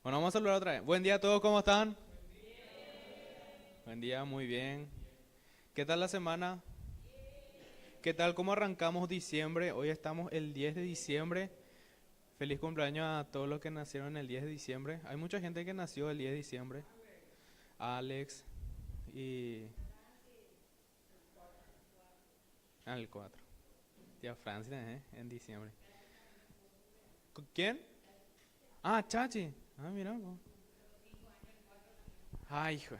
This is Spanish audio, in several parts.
Bueno, vamos a saludar otra vez. Buen día a todos, ¿cómo están? Buen día, muy bien. ¿Qué tal la semana? ¿Qué tal? ¿Cómo arrancamos diciembre? Hoy estamos el 10 de diciembre. Feliz cumpleaños a todos los que nacieron el 10 de diciembre. Hay mucha gente que nació el 10 de diciembre. Alex y... el 4. Tía Francia, en diciembre. ¿Quién? Ah, Chachi. Ah, mira. Ay, hijo.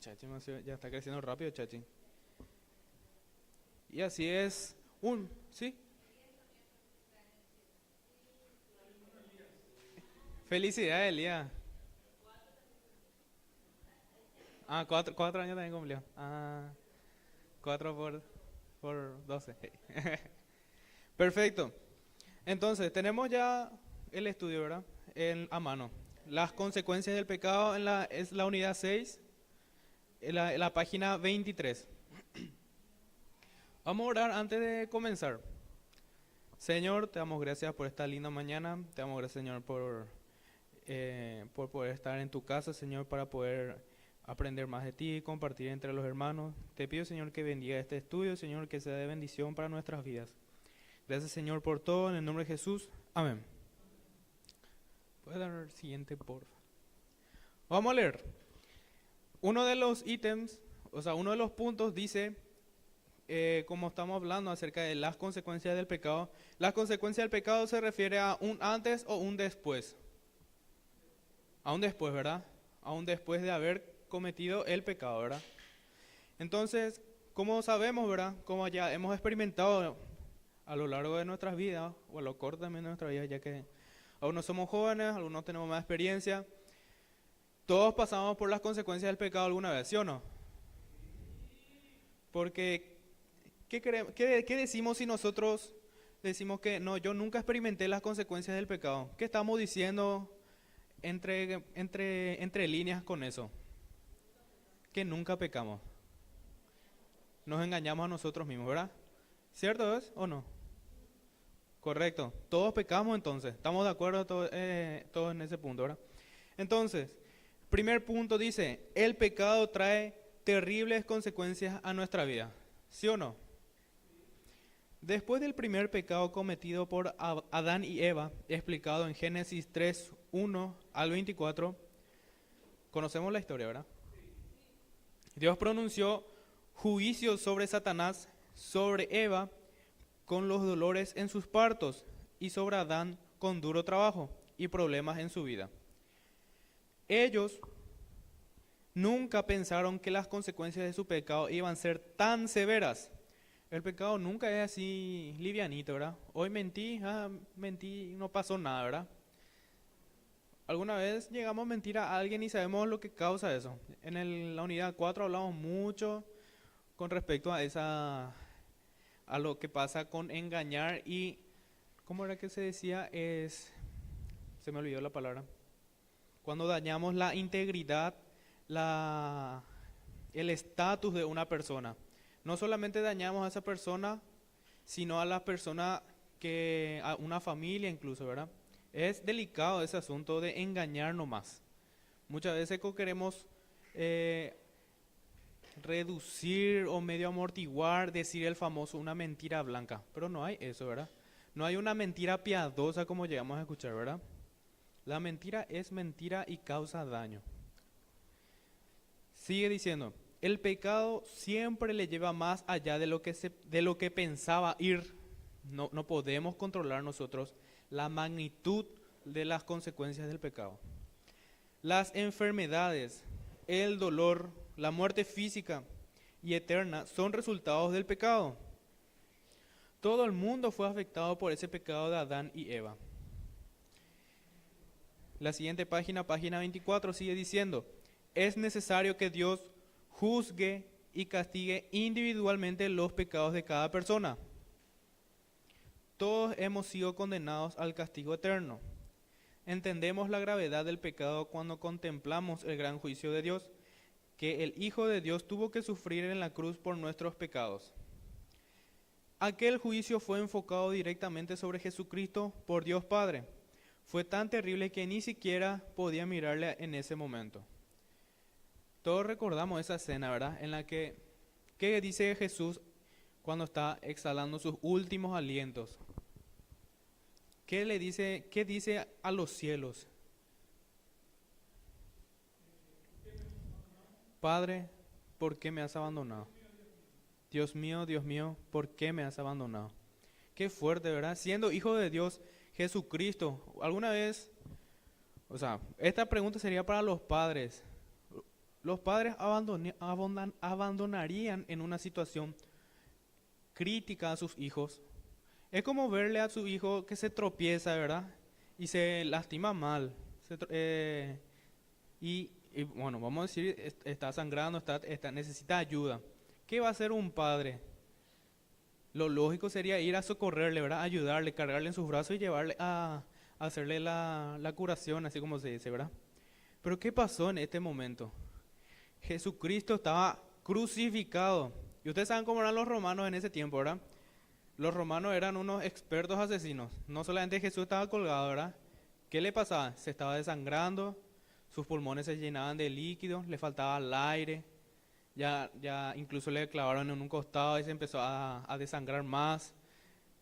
Chachi ya está creciendo rápido, Chachi. Y así es. ¿Sí? Felicidades, Elías. Ah, cuatro años también cumplió. Ah, 4 por 12. Perfecto. Entonces, tenemos ya el estudio, ¿verdad? A mano. Las consecuencias del pecado es la unidad 6, en la página 23. Vamos a orar antes de comenzar. Señor, te damos gracias por esta linda mañana. Te damos gracias, Señor, por poder estar en tu casa, Señor, para poder aprender más de ti y compartir entre los hermanos. Te pido, Señor, que bendiga este estudio, Señor, que sea de bendición para nuestras vidas. Gracias, Señor, por todo, en el nombre de Jesús. Amén. ¿Puedes dar el siguiente, por favor? Vamos a leer. Uno de los ítems, uno de los puntos dice, como estamos hablando acerca de las consecuencias del pecado, las consecuencias del pecado se refiere a un antes o un después. A un después, ¿verdad? A un después de haber cometido el pecado, ¿verdad? Entonces, como sabemos, ¿verdad? Como ya hemos experimentado a lo largo de nuestras vidas, o a lo corto también de nuestra vida, ya que algunos somos jóvenes, algunos tenemos más experiencia, todos pasamos por las consecuencias del pecado alguna vez, ¿sí o no? Porque, ¿qué decimos si nosotros decimos que no, yo nunca experimenté las consecuencias del pecado? ¿Qué estamos diciendo entre líneas con eso? Que nunca pecamos. Nos engañamos a nosotros mismos, ¿verdad? ¿Cierto es o no? Correcto. Todos pecamos entonces. Estamos de acuerdo todos en ese punto, ¿verdad? Entonces, primer punto dice, el pecado trae terribles consecuencias a nuestra vida. ¿Sí o no? Después del primer pecado cometido por Adán y Eva, explicado en Génesis 3, 1 al 24, conocemos la historia, ¿verdad? Dios pronunció juicio sobre Satanás, sobre Eva, con los dolores en sus partos, y sobre Adán con duro trabajo y problemas en su vida. Ellos nunca pensaron que las consecuencias de su pecado iban a ser tan severas. El pecado nunca es así livianito, ¿verdad? Hoy mentí, no pasó nada, ¿verdad? ¿Alguna vez llegamos a mentir a alguien y sabemos lo que causa eso? En la unidad 4 hablamos mucho con respecto a lo que pasa con engañar y, ¿cómo era que se decía? Se me olvidó la palabra. Cuando dañamos la integridad, el estatus de una persona. No solamente dañamos a esa persona, sino a la persona a una familia incluso, ¿verdad? Es delicado ese asunto de engañar nomás. Muchas veces queremos reducir o medio amortiguar, decir el famoso una mentira blanca, pero no hay eso, ¿verdad? No hay una mentira piadosa como llegamos a escuchar, ¿verdad? La mentira es mentira y causa daño. Sigue diciendo, el pecado siempre le lleva más allá de lo que pensaba ir. No podemos controlar nosotros la magnitud de las consecuencias del pecado. Las enfermedades, el dolor, la muerte física y eterna son resultados del pecado. Todo el mundo fue afectado por ese pecado de Adán y Eva. La siguiente página, página 24, sigue diciendo, es necesario que Dios juzgue y castigue individualmente los pecados de cada persona. Todos hemos sido condenados al castigo eterno. Entendemos la gravedad del pecado cuando contemplamos el gran juicio de Dios, que el Hijo de Dios tuvo que sufrir en la cruz por nuestros pecados. Aquel juicio fue enfocado directamente sobre Jesucristo por Dios Padre, Fue tan terrible que ni siquiera podía mirarle en ese momento. Todos recordamos esa escena, ¿verdad? En la que, ¿qué dice Jesús cuando está exhalando sus últimos alientos? ¿Qué le dice, qué dice a los cielos? Padre, ¿por qué me has abandonado? Dios mío, ¿por qué me has abandonado? Qué fuerte, ¿verdad? Siendo hijo de Dios, Jesucristo, alguna vez, o sea, esta pregunta sería para los padres. Los padres abandonarían en una situación crítica a sus hijos. Es como verle a su hijo que se tropieza, ¿verdad? Y se lastima mal. Bueno, vamos a decir, está sangrando, necesita ayuda. ¿Qué va a hacer un padre? Lo lógico sería ir a socorrerle, ¿verdad? Ayudarle, cargarle en sus brazos y llevarle a hacerle la curación, así como se dice, ¿verdad? Pero ¿qué pasó en este momento? Jesucristo estaba crucificado. Y ustedes saben cómo eran los romanos en ese tiempo, ¿verdad? Los romanos eran unos expertos asesinos. No solamente Jesús estaba colgado, ¿verdad? ¿Qué le pasaba? Se estaba desangrando, sus pulmones se llenaban de líquido, le faltaba el aire. Ya incluso le clavaron en un costado y se empezó a desangrar más.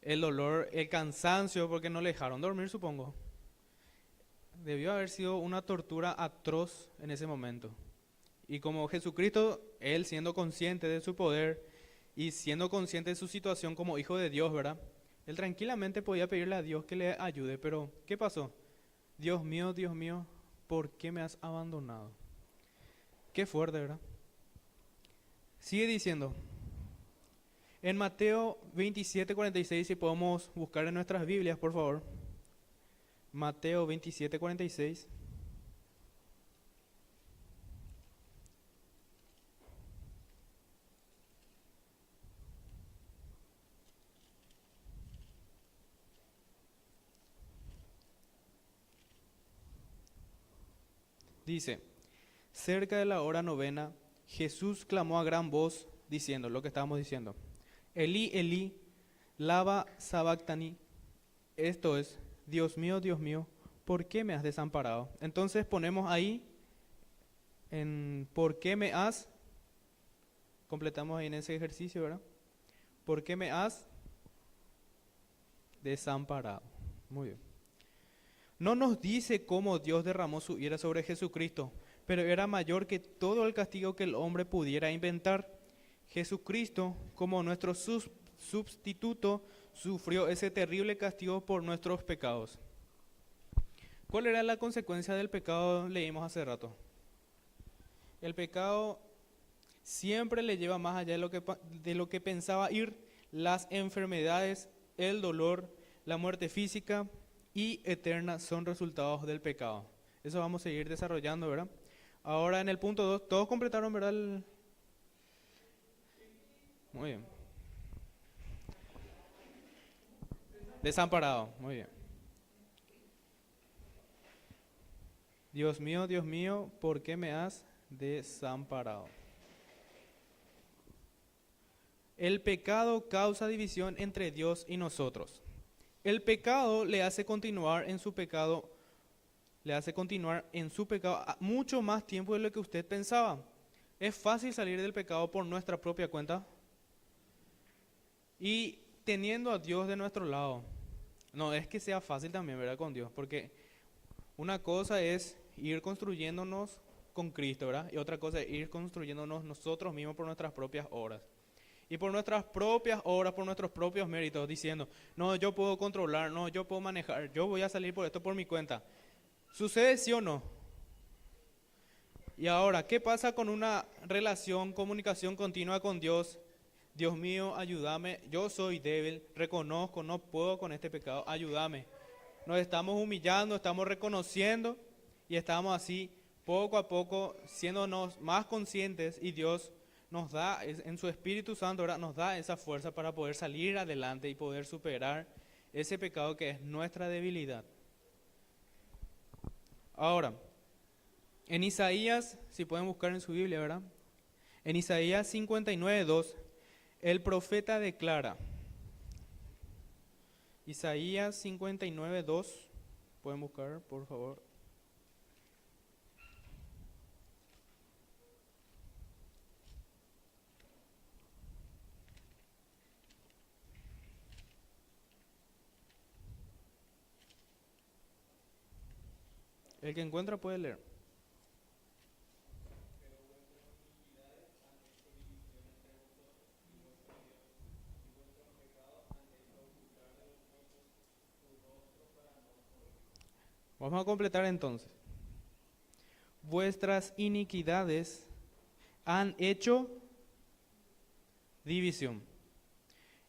El dolor, el cansancio, porque no le dejaron dormir, supongo. Debió haber sido una tortura atroz en ese momento. Y como Jesucristo, Él siendo consciente de su poder y siendo consciente de su situación como hijo de Dios, ¿verdad? Él tranquilamente podía pedirle a Dios que le ayude, pero ¿qué pasó? Dios mío, ¿por qué me has abandonado? Qué fuerte, ¿verdad? Sigue diciendo, en Mateo 27:46, si podemos buscar en nuestras Biblias, por favor. Mateo 27:46. Dice, cerca de la hora novena, Jesús clamó a gran voz diciendo lo que estábamos diciendo. Elí, Elí, lama sabactani. Esto es, Dios mío, ¿por qué me has desamparado? Entonces ponemos ahí, en ¿por qué me has? Completamos ahí en ese ejercicio, ¿verdad? ¿Por qué me has desamparado? Muy bien. No nos dice cómo Dios derramó su ira sobre Jesucristo, pero era mayor que todo el castigo que el hombre pudiera inventar. Jesucristo, como nuestro sustituto, sufrió ese terrible castigo por nuestros pecados. ¿Cuál era la consecuencia del pecado? Leímos hace rato. El pecado siempre le lleva más allá de lo que pensaba ir. Las enfermedades, el dolor, la muerte física y eterna son resultados del pecado. Eso vamos a seguir desarrollando, ¿verdad? Ahora en el punto 2, ¿todos completaron, verdad? Muy bien. Desamparado, muy bien. Dios mío, ¿por qué me has desamparado? El pecado causa división entre Dios y nosotros. El pecado le hace continuar en su pecado, mucho más tiempo de lo que usted pensaba. Es fácil salir del pecado por nuestra propia cuenta y teniendo a Dios de nuestro lado. No es que sea fácil también, ¿verdad? Con Dios, porque una cosa es ir construyéndonos con Cristo, ¿verdad? Y otra cosa es ir construyéndonos nosotros mismos por nuestras propias obras. Y por nuestras propias obras, por nuestros propios méritos, diciendo, no, yo puedo controlar, no, yo puedo manejar, yo voy a salir por esto por mi cuenta. ¿Sucede sí o no? Y ahora, ¿qué pasa con una relación, comunicación continua con Dios? Dios mío, ayúdame, yo soy débil, reconozco, no puedo con este pecado, ayúdame. Nos estamos humillando, estamos reconociendo y estamos así poco a poco siéndonos más conscientes y Dios nos da, en su Espíritu Santo, ¿verdad? Nos da esa fuerza para poder salir adelante y poder superar ese pecado que es nuestra debilidad. Ahora, en Isaías, si pueden buscar en su Biblia, ¿verdad? En Isaías 59:2, el profeta declara, Isaías 59:2, Pueden buscar, por favor. El que encuentra puede leer. Vamos a completar entonces. Vuestras iniquidades han hecho división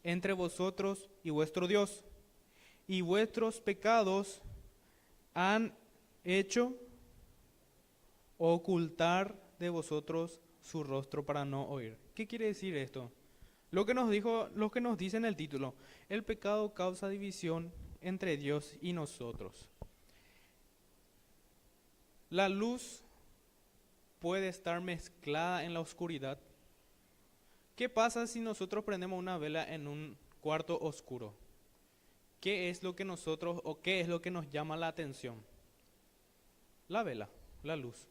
entre vosotros y vuestro Dios, y vuestros pecados han hecho ocultar de vosotros su rostro para no oír. ¿Qué quiere decir esto? Lo que nos dice en el título, el pecado causa división entre Dios y nosotros. La luz puede estar mezclada en la oscuridad. ¿Qué pasa si nosotros prendemos una vela en un cuarto oscuro? ¿Qué es lo que qué es lo que nos llama la atención? La vela, la luz.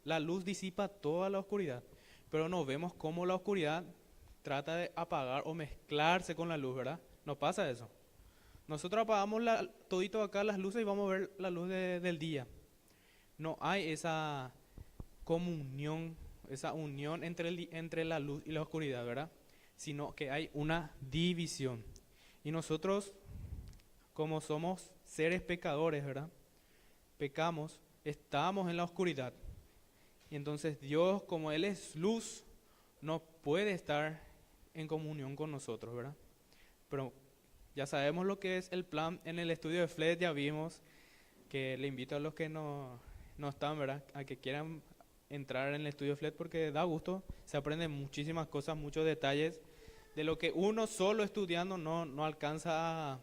La luz disipa toda la oscuridad, pero no vemos cómo la oscuridad trata de apagar o mezclarse con la luz, ¿verdad? No pasa eso. Nosotros apagamos todito acá las luces y vamos a ver la luz del día. No hay esa comunión, esa unión entre la luz y la oscuridad, ¿verdad? Sino que hay una división. Y nosotros, como somos seres pecadores, ¿verdad? Pecamos, estamos en la oscuridad. Y entonces Dios, como Él es luz, no puede estar en comunión con nosotros, ¿verdad? Pero ya sabemos lo que es el plan. En el estudio de FLED ya vimos, que le invito a los que no están, ¿verdad?, a que quieran entrar en el estudio de FLED porque da gusto, se aprenden muchísimas cosas, muchos detalles de lo que uno solo estudiando no alcanza,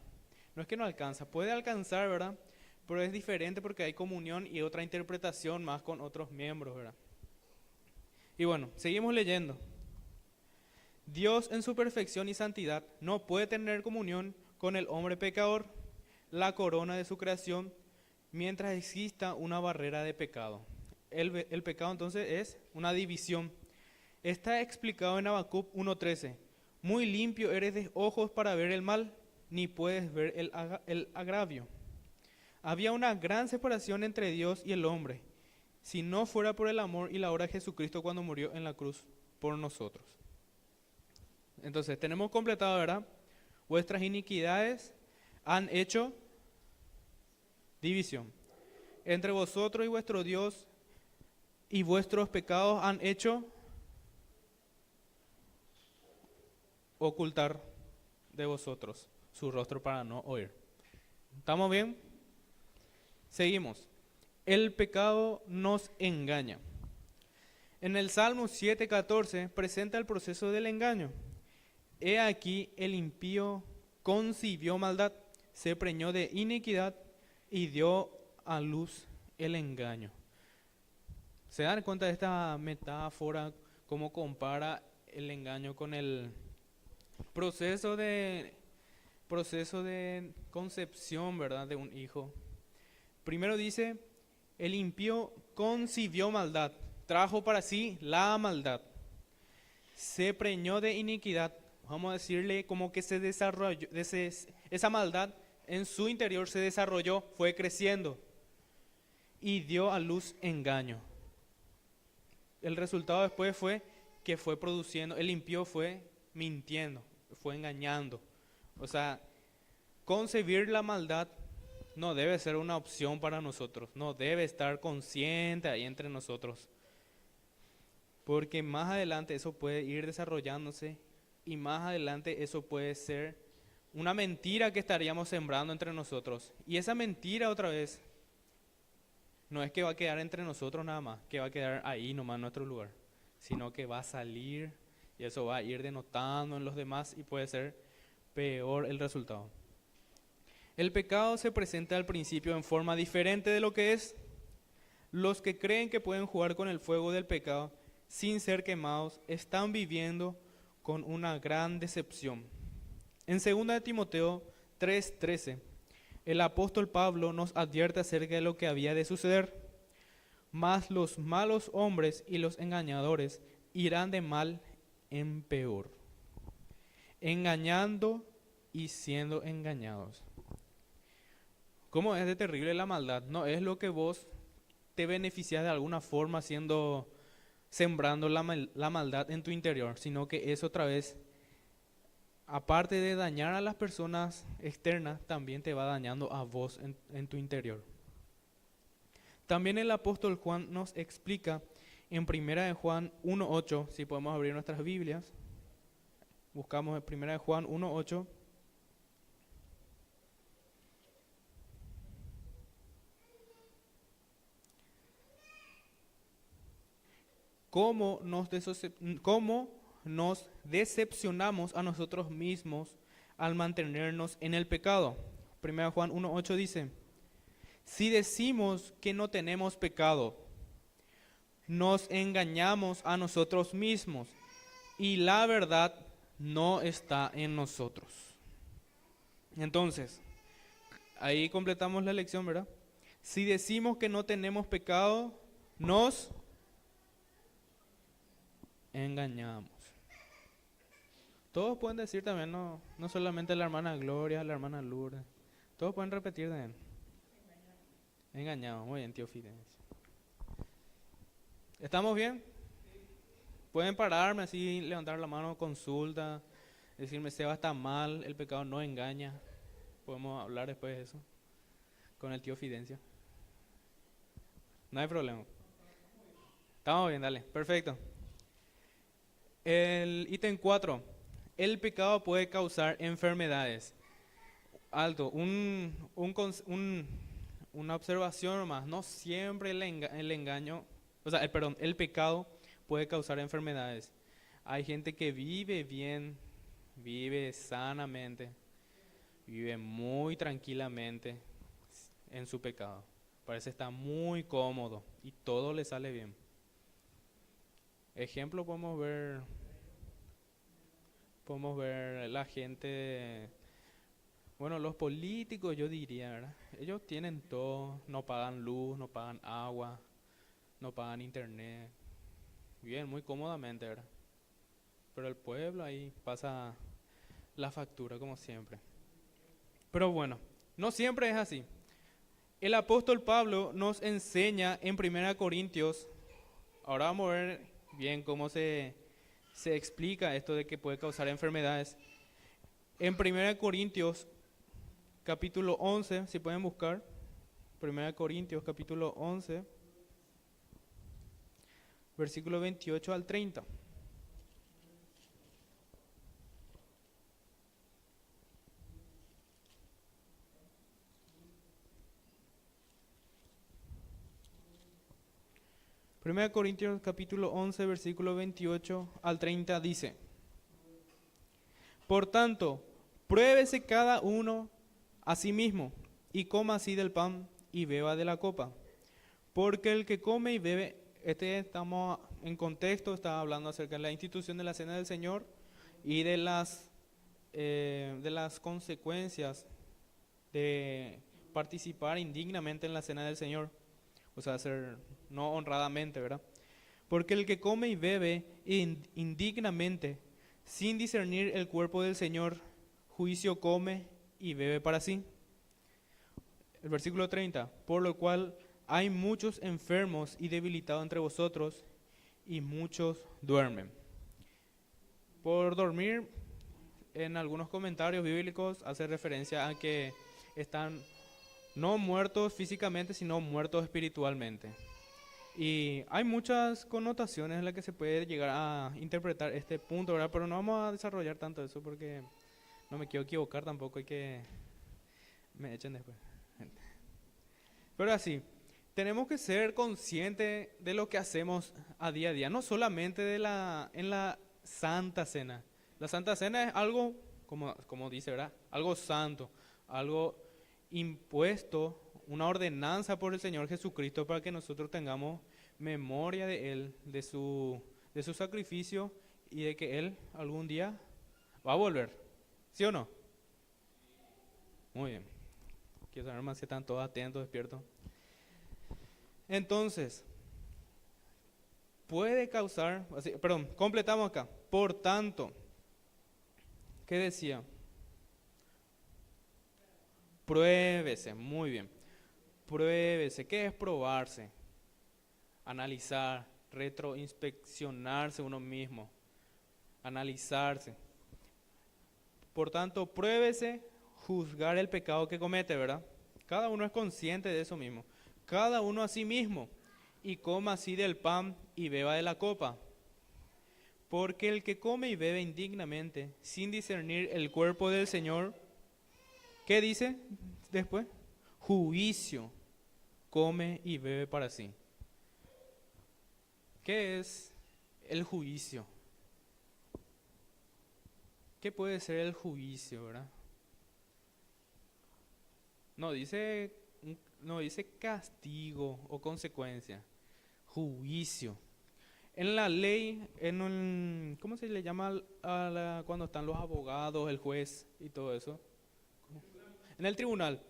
no es que no alcanza, puede alcanzar, ¿verdad?, pero es diferente porque hay comunión y otra interpretación más con otros miembros, ¿verdad? Y bueno, seguimos leyendo. Dios en su perfección y santidad no puede tener comunión con el hombre pecador, la corona de su creación, mientras exista una barrera de pecado. El pecado entonces es una división. Está explicado en Habacuc 1:13. Muy limpio eres de ojos para ver el mal, ni puedes ver el agravio. Había una gran separación entre Dios y el hombre, si no fuera por el amor y la obra de Jesucristo cuando murió en la cruz por nosotros. Entonces, tenemos completado, ¿verdad? Vuestras iniquidades han hecho división entre vosotros y vuestro Dios, y vuestros pecados han hecho ocultar de vosotros su rostro para no oír. ¿Estamos bien? Seguimos. El pecado nos engaña. En el Salmo 7:14 presenta el proceso del engaño. He aquí el impío concibió maldad, se preñó de iniquidad y dio a luz el engaño. ¿Se dan cuenta de esta metáfora, cómo compara el engaño con el proceso de concepción, ¿verdad?, de un hijo? Primero dice, el impío concibió maldad, trajo para sí la maldad, se preñó de iniquidad, vamos a decirle como que se desarrolló, esa maldad en su interior se desarrolló, fue creciendo y dio a luz engaño. El resultado después fue que fue produciendo, el impío fue mintiendo, fue engañando. O sea, concebir la maldad no debe ser una opción para nosotros, no debe estar consciente ahí entre nosotros. Porque más adelante eso puede ir desarrollándose y más adelante eso puede ser una mentira que estaríamos sembrando entre nosotros. Y esa mentira otra vez no es que va a quedar entre nosotros nada más, que va a quedar ahí nomás en nuestro lugar, sino que va a salir y eso va a ir denotando en los demás y puede ser peor el resultado. El pecado se presenta al principio en forma diferente de lo que es. Los que creen que pueden jugar con el fuego del pecado sin ser quemados están viviendo con una gran decepción. En 2 de Timoteo 3:13 El apóstol Pablo nos advierte acerca de lo que había de suceder. Mas los malos hombres y los engañadores irán de mal en peor, engañando y siendo engañados. ¿Cómo es de terrible la maldad? No es lo que vos te beneficias de alguna forma haciendo, sembrando la maldad en tu interior, sino que es otra vez, aparte de dañar a las personas externas, también te va dañando a vos en tu interior. También el apóstol Juan nos explica en 1 Juan 1.8, si podemos abrir nuestras Biblias, buscamos en 1 Juan 1.8. Cómo nos decepcionamos a nosotros mismos al mantenernos en el pecado. 1 Juan 1.8 dice, si decimos que no tenemos pecado, nos engañamos a nosotros mismos y la verdad no está en nosotros. Entonces, ahí completamos la lección, ¿verdad? Si decimos que no tenemos pecado, nos engañamos. Todos pueden decir también, no solamente la hermana Gloria, la hermana Lourdes. Todos pueden repetir también. Engañamos. Muy bien, tío Fidencio. ¿Estamos bien? Pueden pararme así, levantar la mano, consulta, decirme, Seba está mal, el pecado no engaña. Podemos hablar después de eso con el tío Fidencio. No hay problema. Estamos bien, dale, perfecto. El ítem 4. El pecado puede causar enfermedades. Alto, una observación nomás. No siempre el engaño, el pecado puede causar enfermedades. Hay gente que vive bien, vive sanamente, vive muy tranquilamente en su pecado. Parece estar muy cómodo y todo le sale bien. Ejemplo, podemos ver la gente, bueno, los políticos yo diría, ¿verdad? Ellos tienen todo, no pagan luz, no pagan agua, no pagan internet, viven muy cómodamente, ¿verdad? Pero el pueblo ahí pasa la factura como siempre. Pero bueno, no siempre es así. El apóstol Pablo nos enseña en 1 Corintios, ahora vamos a ver bien cómo se explica esto de que puede causar enfermedades. En 1 Corintios capítulo 11, si pueden buscar, 1 Corintios capítulo 11, versículo 28 al 30. Primera Corintios capítulo 11, versículo 28 al 30 dice, por tanto, pruébese cada uno a sí mismo y coma así del pan y beba de la copa. Porque el que come y bebe, estamos en contexto, está hablando acerca de la institución de la Cena del Señor y de las consecuencias de participar indignamente en la Cena del Señor. O sea, hacer no honradamente, ¿verdad? Porque el que come y bebe indignamente, sin discernir el cuerpo del Señor, juicio come y bebe para sí. El versículo 30, por lo cual hay muchos enfermos y debilitados entre vosotros, y muchos duermen. Por dormir, en algunos comentarios bíblicos hace referencia a que están no muertos físicamente, sino muertos espiritualmente. Y hay muchas connotaciones en las que se puede llegar a interpretar este punto, ¿verdad? Pero no vamos a desarrollar tanto eso porque no me quiero equivocar tampoco y que me echen después. Pero así, tenemos que ser conscientes de lo que hacemos a día, no solamente en la Santa Cena. La Santa Cena es algo, como dice, ¿verdad? Algo santo, algo impuesto, una ordenanza por el Señor Jesucristo para que nosotros tengamos memoria de Él, de su sacrificio y de que Él algún día va a volver. ¿Sí o no? Muy bien. Quiero saber más si están todos atentos, despiertos. Entonces, puede causar, perdón, completamos acá. Por tanto, ¿qué decía? Pruébese, muy bien. Pruébese, ¿qué es probarse? Analizar, retroinspeccionarse uno mismo, analizarse. Por tanto, pruébese juzgar el pecado que comete, ¿verdad? Cada uno es consciente de eso mismo. Cada uno a sí mismo. Y coma así del pan y beba de la copa. Porque el que come y bebe indignamente, sin discernir el cuerpo del Señor, ¿qué dice después? Juicio, come y bebe para sí. ¿Qué es el juicio? ¿Qué puede ser el juicio, verdad? No dice castigo o consecuencia. Juicio. En la ley, ¿cómo se le llama cuando están los abogados, el juez y todo eso? En el tribunal.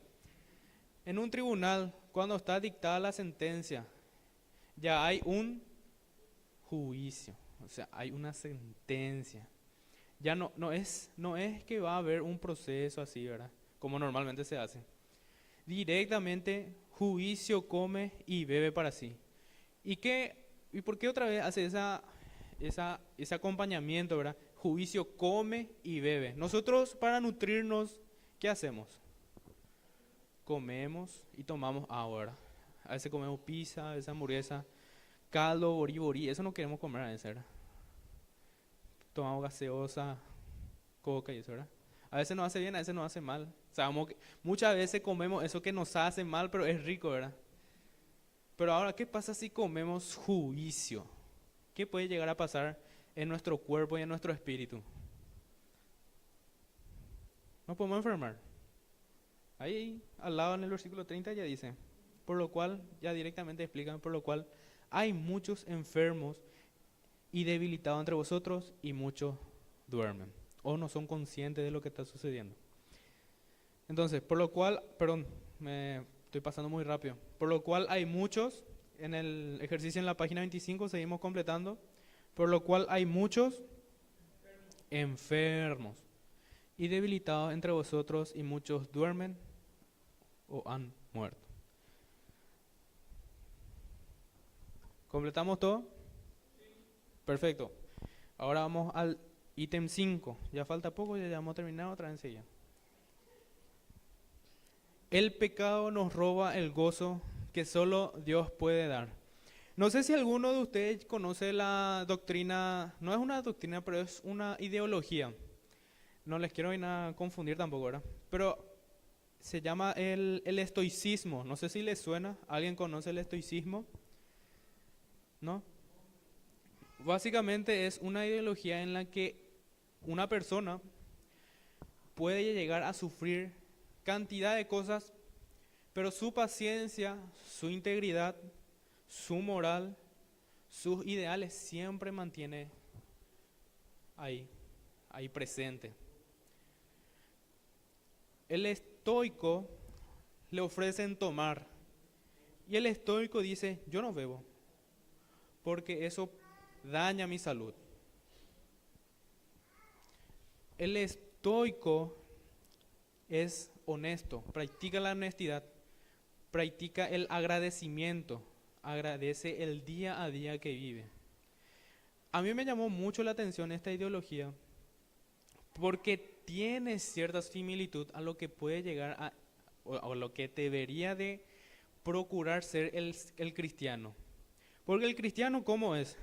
En un tribunal, cuando está dictada la sentencia, ya hay un juicio. O sea, hay una sentencia. Ya no es que va a haber un proceso así, ¿verdad? Como normalmente se hace. Directamente, juicio, come y bebe para sí. ¿Y por qué otra vez hace ese acompañamiento, verdad? Juicio, come y bebe. Nosotros, para nutrirnos, ¿qué hacemos? Comemos y tomamos agua, ¿verdad? A veces comemos pizza, a veces hamburguesa, caldo, boriborí. Eso no queremos comer a veces, ¿verdad? Tomamos gaseosa, coca y eso, ¿verdad? A veces nos hace bien, a veces nos hace mal. Sabemos que muchas veces comemos eso que nos hace mal, pero es rico, ¿verdad? Pero ahora, ¿qué pasa si comemos juicio? ¿Qué puede llegar a pasar en nuestro cuerpo y en nuestro espíritu? Nos podemos enfermar. Ahí al lado en el versículo 30 ya dice, por lo cual, ya directamente explican, por lo cual hay muchos enfermos y debilitados entre vosotros y muchos duermen o no son conscientes de lo que está sucediendo. Entonces, por lo cual, perdón, me estoy pasando muy rápido, por lo cual hay muchos, en el ejercicio en la página 25 seguimos completando, por lo cual hay muchos enfermos y debilitados entre vosotros y muchos duermen o han muerto. ¿Completamos todo? Perfecto. Ahora vamos al ítem 5. Ya falta poco, ya vamos a terminar otra vez enseguida. El pecado nos roba el gozo que solo Dios puede dar. No sé si alguno de ustedes conoce la doctrina, no es una doctrina, pero es una ideología. No les quiero confundir tampoco, ¿verdad? Pero se llama el estoicismo. No sé si les suena. ¿Alguien conoce el estoicismo? ¿No? Básicamente es una ideología en la que una persona puede llegar a sufrir cantidad de cosas, pero su paciencia, su integridad, su moral, sus ideales siempre mantiene ahí presente. El estoico le ofrecen tomar y el estoico dice, yo no bebo, porque eso daña mi salud. El estoico es honesto, practica la honestidad, practica el agradecimiento, agradece el día a día que vive. A mí me llamó mucho la atención esta ideología porque tiene cierta similitud a lo que puede llegar a, o lo que debería de procurar ser el cristiano. Porque el cristiano, ¿cómo es?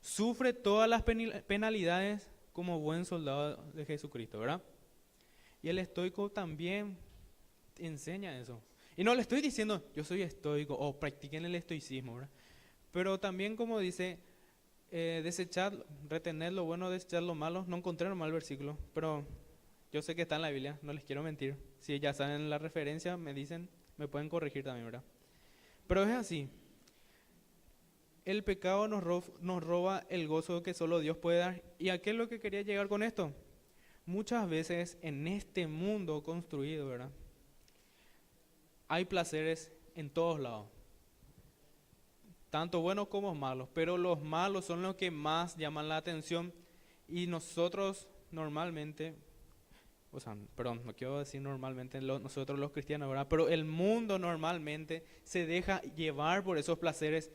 Sufre todas las penalidades como buen soldado de Jesucristo, ¿verdad? Y el estoico también enseña eso. Y no le estoy diciendo, yo soy estoico, o practiquen el estoicismo, ¿verdad? Pero también como dice, desechar, retener lo bueno, desechar lo malo. No encontré nomás el versículo, pero yo sé que está en la Biblia, no les quiero mentir. Si ya saben la referencia, me dicen, me pueden corregir también, ¿verdad? Pero es así. El pecado nos roba el gozo que solo Dios puede dar. ¿Y a qué es lo que quería llegar con esto? Muchas veces en este mundo construido, ¿verdad? hay placeres en todos lados, tanto buenos como malos, pero los malos son los que más llaman la atención y nosotros normalmente, o sea, perdón, no quiero decir normalmente nosotros los cristianos, ¿verdad? Pero el mundo normalmente se deja llevar por esos placeres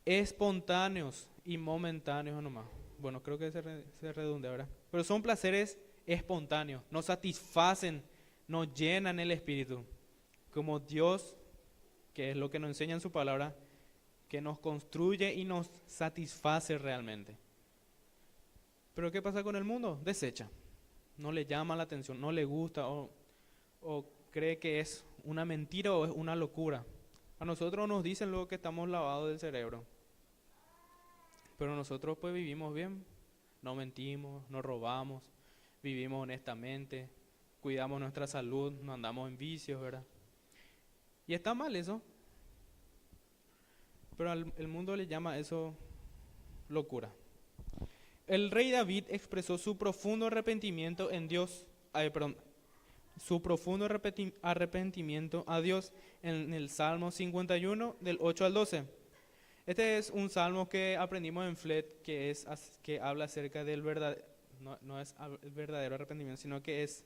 espontáneos y momentáneos nomás. Bueno, creo que se redundea, ¿verdad? Pero son placeres espontáneos, nos satisfacen, nos llenan el espíritu. Como Dios, que es lo que nos enseña en su palabra, que nos construye y nos satisface realmente. Pero ¿qué pasa con el mundo? Desecha. No le llama la atención, no le gusta o cree que es una mentira o es una locura. A nosotros nos dicen luego que estamos lavados del cerebro. Pero nosotros pues vivimos bien, no mentimos, no robamos, vivimos honestamente, cuidamos nuestra salud, no andamos en vicios, ¿verdad? Y está mal eso, pero el mundo le llama eso locura. El rey David expresó su profundo arrepentimiento en Dios, perdón, su profundo arrepentimiento a Dios en el Salmo 51 del 8 al 12. Este es un salmo que aprendimos en FLET que habla acerca del verdadero, no es el verdadero arrepentimiento, sino que es,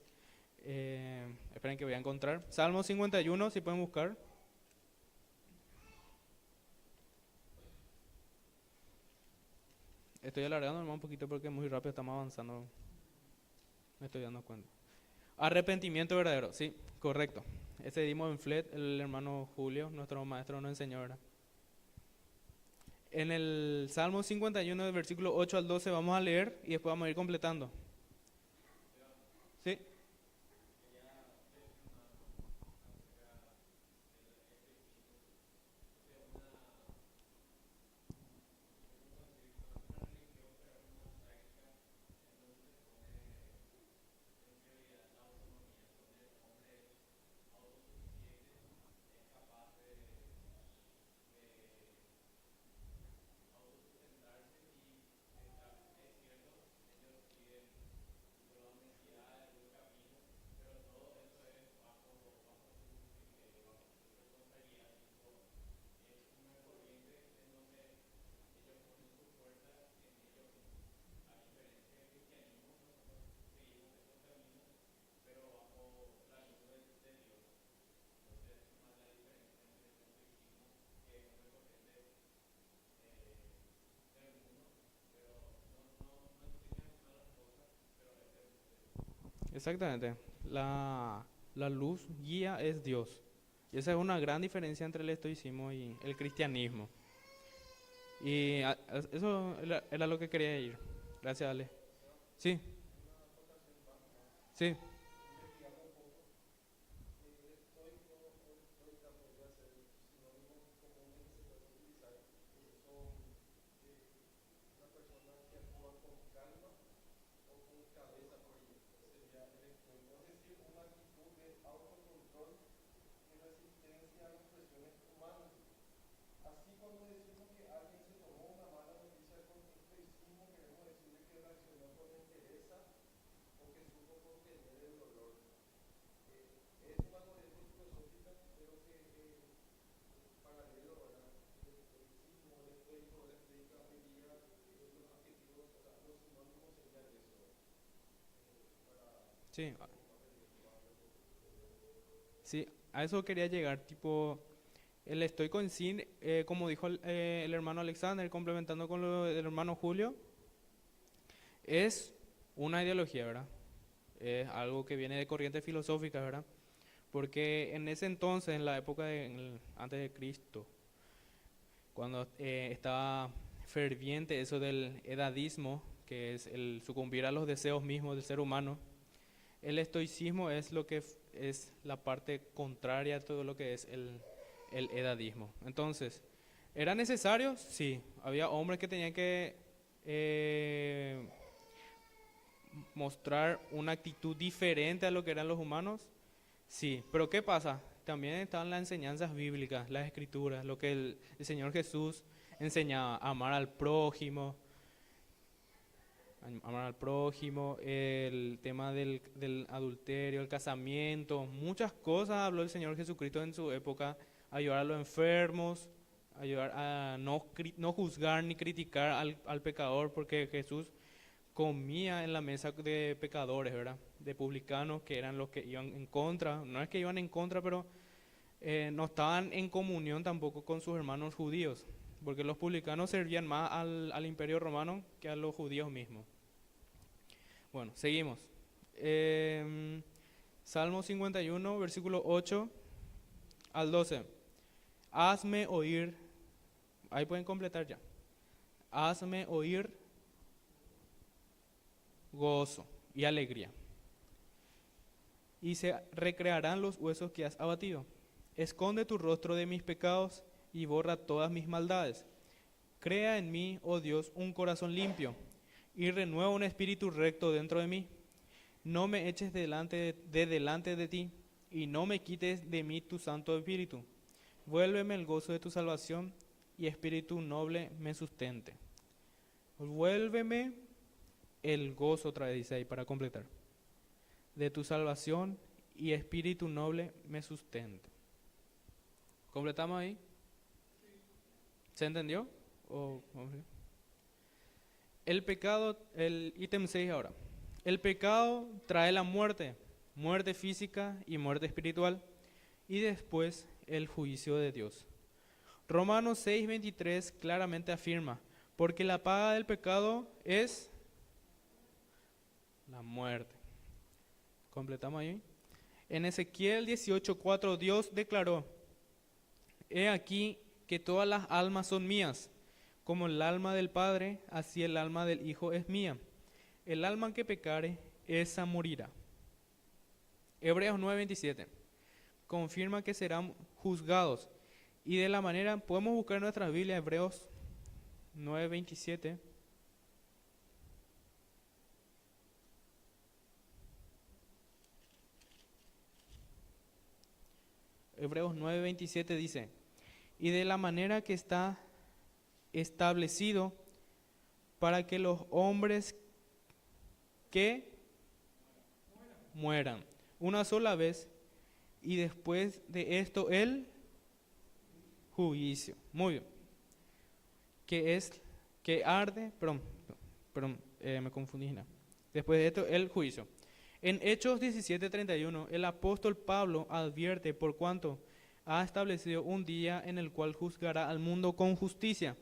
esperen que voy a encontrar, Salmo 51, si pueden buscar. Estoy alargando nomás un poquito porque muy rápido estamos avanzando, me estoy dando cuenta. Arrepentimiento verdadero, sí, correcto. Este dimos en FLET, el hermano Julio, nuestro maestro, nos enseñó, ¿verdad? En el Salmo 51, del versículo 8 al 12, vamos a leer y después vamos a ir completando. ¿Sí? Exactamente. La luz guía es Dios. Y esa es una gran diferencia entre el estoicismo y el cristianismo. Y eso era lo que quería ir. Gracias, Ale. Sí, sí. Sí, sí, a eso quería llegar, tipo, el estoico en sí, como dijo el hermano Alexander, complementando con lo del hermano Julio, es una ideología, ¿verdad? Es algo que viene de corrientes filosóficas, ¿verdad? Porque en ese entonces, en la época antes de Cristo, cuando estaba ferviente eso del edadismo, que es el sucumbir a los deseos mismos del ser humano, el estoicismo es lo que es la parte contraria a todo lo que es el edadismo. Entonces, ¿era necesario? Sí. Había hombres que tenían que mostrar una actitud diferente a lo que eran los humanos. Sí. Pero ¿qué pasa? También estaban las enseñanzas bíblicas, las escrituras, lo que el Señor Jesús enseñaba, amar al prójimo. amar al prójimo, el tema del adulterio, el casamiento, muchas cosas habló el Señor Jesucristo en su época, ayudar a los enfermos, ayudar a no juzgar ni criticar al pecador, porque Jesús comía en la mesa de pecadores, ¿verdad? De publicanos que eran los que iban en contra, no es que iban en contra, pero no estaban en comunión tampoco con sus hermanos judíos, porque los publicanos servían más al imperio romano que a los judíos mismos. Bueno, seguimos. Salmo 51, versículo 8 al 12. Hazme oír, ahí pueden completar ya. Hazme oír gozo y alegría, y se recrearán los huesos que has abatido. Esconde tu rostro de mis pecados y borra todas mis maldades. Crea en mí, oh Dios, un corazón limpio y renueva un espíritu recto dentro de mí. No me eches delante de ti y no me quites de mí tu santo espíritu. Vuélveme el gozo de tu salvación y espíritu noble me sustente. Vuélveme el gozo, otra vez dice ahí para completar, de tu salvación y espíritu noble me sustente. ¿Completamos ahí? ¿Se entendió? El pecado, el ítem 6 ahora. El pecado trae la muerte, muerte física y muerte espiritual, y después el juicio de Dios. Romanos 6:23 claramente afirma, porque la paga del pecado es la muerte. ¿Completamos ahí? En Ezequiel 18:4 Dios declaró, he aquí que todas las almas son mías, como el alma del Padre, así el alma del Hijo es mía. El alma que pecare, esa morirá. Hebreos 9:27 confirma que serán juzgados. Y de la manera, podemos buscar en nuestra Biblia Hebreos 9:27. Hebreos 9:27 dice, y de la manera que está establecido para que los hombres que mueran una sola vez y después de esto el juicio. Muy bien. Que arde, me confundí. No. Después de esto el juicio. En Hechos 17:31 el apóstol Pablo advierte por cuanto ha establecido un día en el cual juzgará al mundo con justicia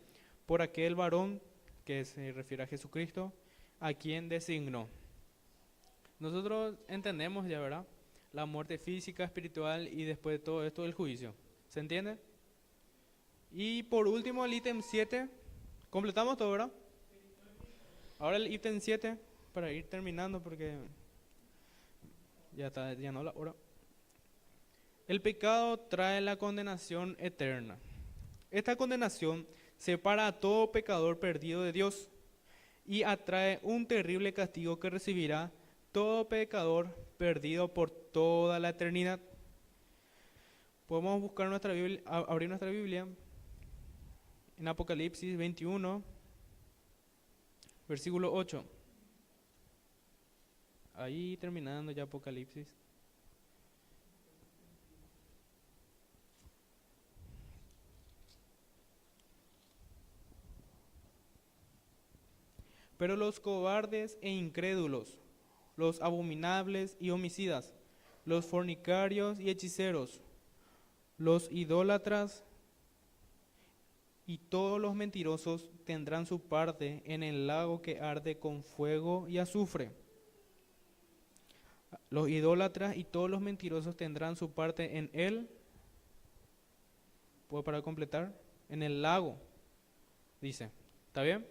por aquel varón, que se refiere a Jesucristo, a quien designó. Nosotros entendemos ya, ¿verdad? La muerte física, espiritual y después de todo esto el juicio. ¿Se entiende? Y por último el ítem 7. Completamos todo, ¿verdad? Ahora el ítem 7 para ir terminando porque ya está, ya no la hora. El pecado trae la condenación eterna. Esta condenación separa a todo pecador perdido de Dios y atrae un terrible castigo que recibirá todo pecador perdido por toda la eternidad. Podemos buscar nuestra Biblia, abrir nuestra Biblia en Apocalipsis 21, versículo 8. Ahí terminando ya Apocalipsis. Pero los cobardes e incrédulos, los abominables y homicidas, los fornicarios y hechiceros, los idólatras y todos los mentirosos tendrán su parte en el lago que arde con fuego y azufre. Los idólatras y todos los mentirosos tendrán su parte en él. ¿Puedo para completar? En el lago, dice. ¿Está bien?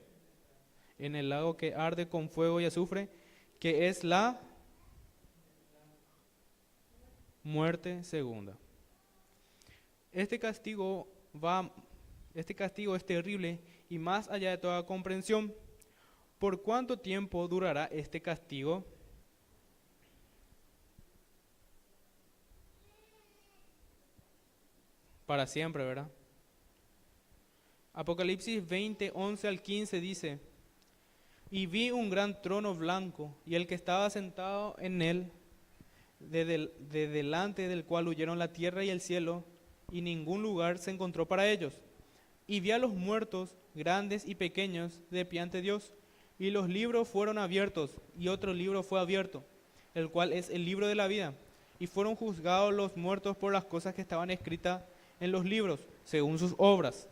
En el lago que arde con fuego y azufre, que es la muerte segunda. Este castigo es terrible y más allá de toda comprensión. ¿Por cuánto tiempo durará este castigo? Para siempre, ¿verdad? Apocalipsis 20, 11 al 15 dice, Y vi un gran trono blanco, y el que estaba sentado en él, de delante del cual huyeron la tierra y el cielo, y ningún lugar se encontró para ellos. Y vi a los muertos, grandes y pequeños, de pie ante Dios, y los libros fueron abiertos, y otro libro fue abierto, el cual es el libro de la vida. Y fueron juzgados los muertos por las cosas que estaban escritas en los libros, según sus obras.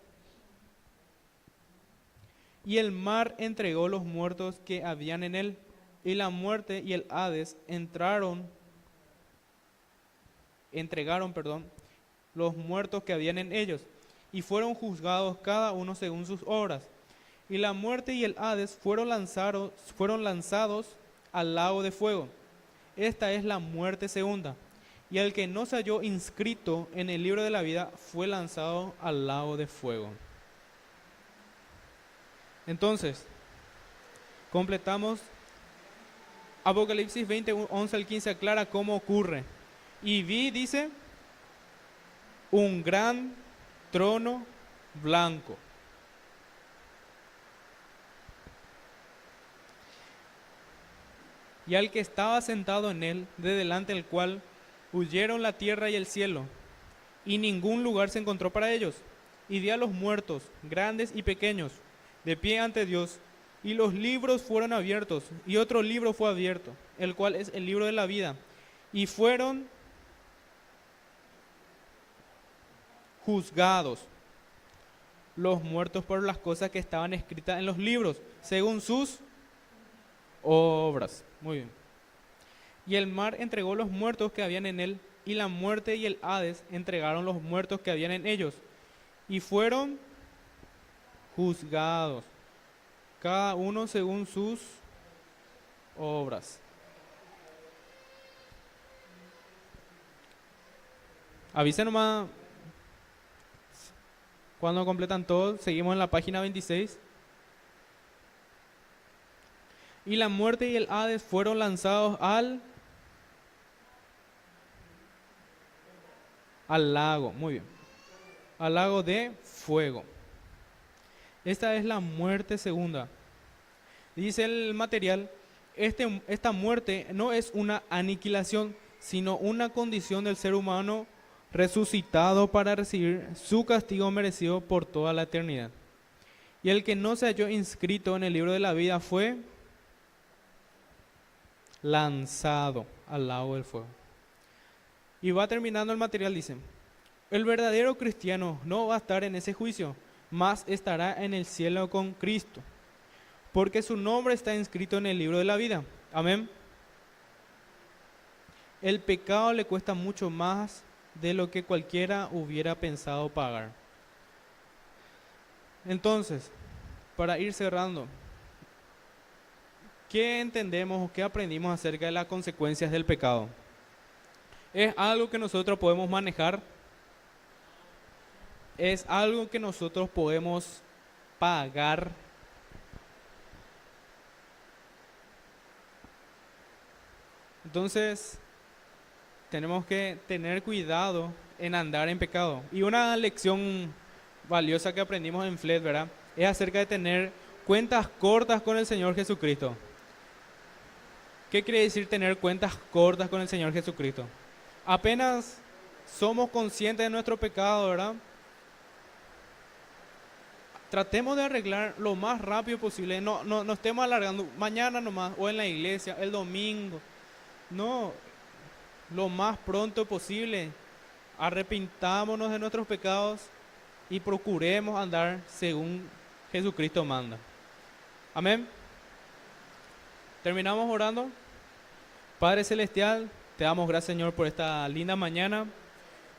Y el mar entregó los muertos que habían en él, y la muerte y el Hades entregaron los muertos que habían en ellos, y fueron juzgados cada uno según sus obras. Y la muerte y el Hades fueron lanzados al lago de fuego. Esta es la muerte segunda. Y el que no se halló inscrito en el libro de la vida fue lanzado al lago de fuego. Entonces, completamos Apocalipsis 20, 11 al 15, aclara cómo ocurre. Y vi, dice, un gran trono blanco. Y al que estaba sentado en él, de delante del cual huyeron la tierra y el cielo, y ningún lugar se encontró para ellos. Y vi a los muertos, grandes y pequeños, de pie ante Dios, y los libros fueron abiertos, y otro libro fue abierto, el cual es el libro de la vida, y fueron juzgados los muertos por las cosas que estaban escritas en los libros, según sus obras. Muy bien. Y el mar entregó los muertos que habían en él, y la muerte y el Hades entregaron los muertos que habían en ellos, y fueron juzgados, cada uno según sus obras. Avisen nomás cuando completan todo. Seguimos en la página 26. Y la muerte y el Hades fueron lanzados al lago. Muy bien. Al lago de fuego. Esta es la muerte segunda. Dice el material, esta muerte no es una aniquilación, sino una condición del ser humano resucitado para recibir su castigo merecido por toda la eternidad. Y el que no se halló inscrito en el libro de la vida fue lanzado al lago del fuego. Y va terminando el material, dice, el verdadero cristiano no va a estar en ese juicio, mas estará en el cielo con Cristo, porque su nombre está inscrito en el libro de la vida. Amén. El pecado le cuesta mucho más de lo que cualquiera hubiera pensado pagar. Entonces, para ir cerrando, ¿qué entendemos o qué aprendimos acerca de las consecuencias del pecado? ¿Es algo que nosotros podemos manejar? ¿Es algo que nosotros podemos pagar? Entonces, tenemos que tener cuidado en andar en pecado. Y una lección valiosa que aprendimos en FLED, ¿verdad?, es acerca de tener cuentas cortas con el Señor Jesucristo. ¿Qué quiere decir tener cuentas cortas con el Señor Jesucristo? Apenas somos conscientes de nuestro pecado, ¿verdad?, tratemos de arreglar lo más rápido posible. No estemos alargando mañana nomás, o en la iglesia, el domingo. No, lo más pronto posible. Arrepintámonos de nuestros pecados y procuremos andar según Jesucristo manda. Amén. Terminamos orando. Padre Celestial, te damos gracias, Señor, por esta linda mañana.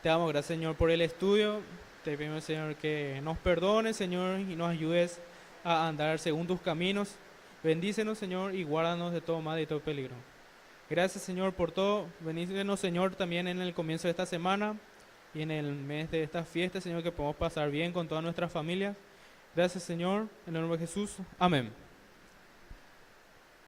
Te damos gracias, Señor, por el estudio. Te pedimos, Señor, que nos perdones, Señor, y nos ayudes a andar según tus caminos. Bendícenos, Señor, y guárdanos de todo mal y todo peligro. Gracias, Señor, por todo. Bendícenos, Señor, también en el comienzo de esta semana y en el mes de esta fiesta, Señor, que podamos pasar bien con todas nuestras familias. Gracias, Señor, en el nombre de Jesús. Amén.